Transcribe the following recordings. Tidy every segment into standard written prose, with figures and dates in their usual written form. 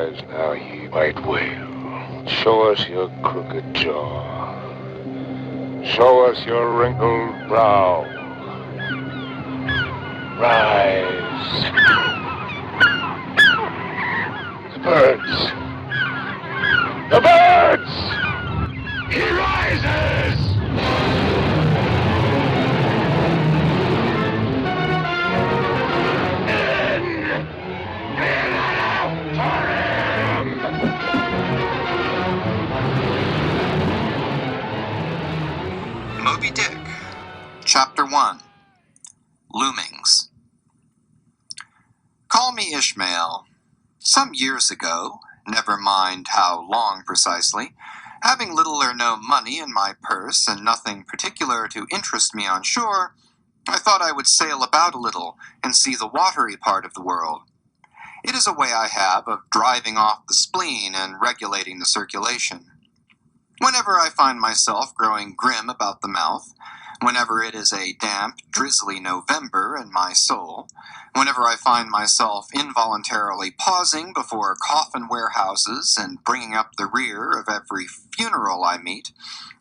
Arise now, ye white whale. Show us your crooked jaw. Show us your wrinkled brow. Rise. The birds. The birds! He rises! Moby Dick, Chapter 1, Loomings. Call me Ishmael. Some years ago, never mind how long precisely, having little or no money in my purse and nothing particular to interest me on shore, I thought I would sail about a little and see the watery part of the world. It is a way I have of driving off the spleen and regulating the circulation. Whenever I find myself growing grim about the mouth, whenever it is a damp, drizzly November in my soul, whenever I find myself involuntarily pausing before coffin warehouses and bringing up the rear of every funeral I meet,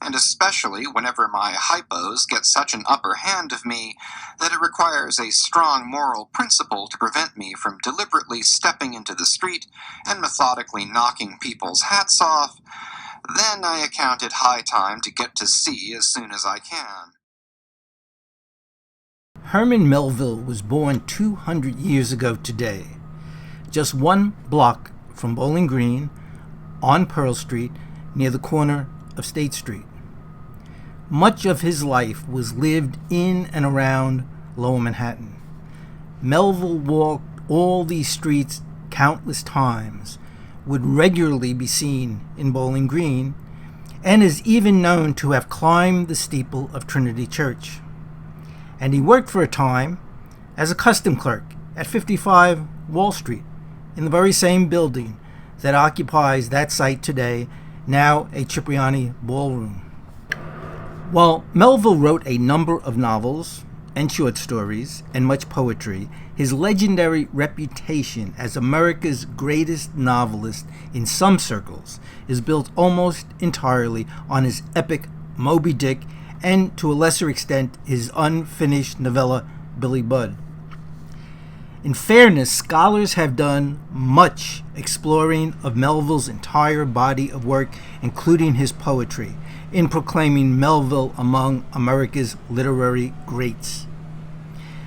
and especially whenever my hypos get such an upper hand of me that it requires a strong moral principle to prevent me from deliberately stepping into the street and methodically knocking people's hats off, then I account it high time to get to sea as soon as I can. Herman Melville was born 200 years ago today, just one block from Bowling Green on Pearl Street near the corner of State Street. Much of his life was lived in and around Lower Manhattan. Melville walked all these streets countless times, would regularly be seen in Bowling Green, and is even known to have climbed the steeple of Trinity Church. And he worked for a time as a custom clerk at 55 Wall Street, in the very same building that occupies that site today, now a Cipriani ballroom. While Melville wrote a number of novels and short stories and much poetry, his legendary reputation as America's greatest novelist in some circles is built almost entirely on his epic Moby Dick and, to a lesser extent, his unfinished novella Billy Budd. In fairness, scholars have done much exploring of Melville's entire body of work, including his poetry, in proclaiming Melville among America's literary greats.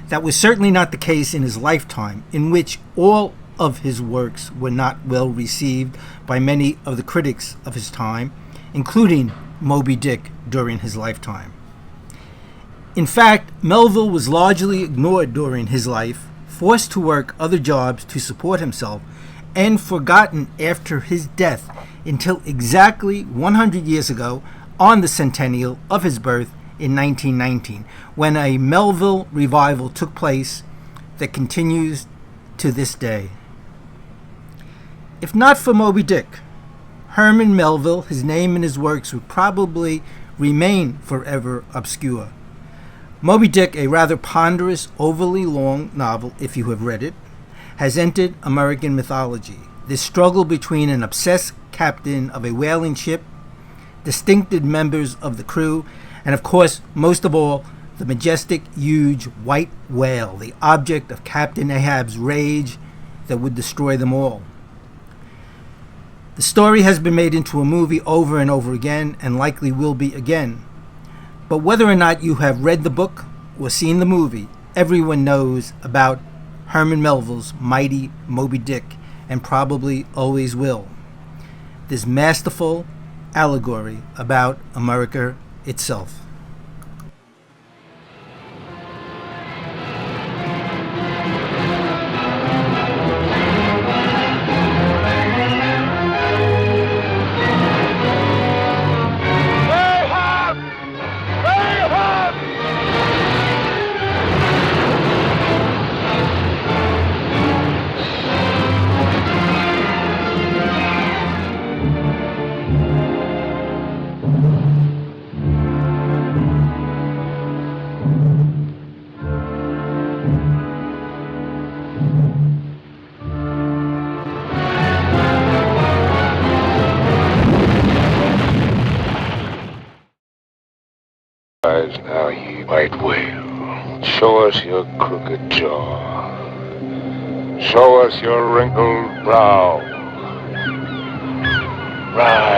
That was certainly not the case in his lifetime, in which all of his works were not well received by many of the critics of his time, including Moby Dick during his lifetime. In fact, Melville was largely ignored during his life, forced to work other jobs to support himself, and forgotten after his death until exactly 100 years ago, on the centennial of his birth in 1919, when a Melville revival took place that continues to this day. If not for Moby Dick, Herman Melville, his name and his works would probably remain forever obscure. Moby Dick, a rather ponderous, overly long novel, if you have read it, has entered American mythology. This struggle between an obsessed captain of a whaling ship, distinctive members of the crew, and of course, most of all, the majestic, huge white whale, the object of Captain Ahab's rage that would destroy them all. The story has been made into a movie over and over again, and likely will be again. But whether or not you have read the book or seen the movie, everyone knows about Herman Melville's mighty Moby Dick, and probably always will. This masterful allegory about America itself. Rise now, ye white whale. Show us your crooked jaw. Show us your wrinkled brow. Rise.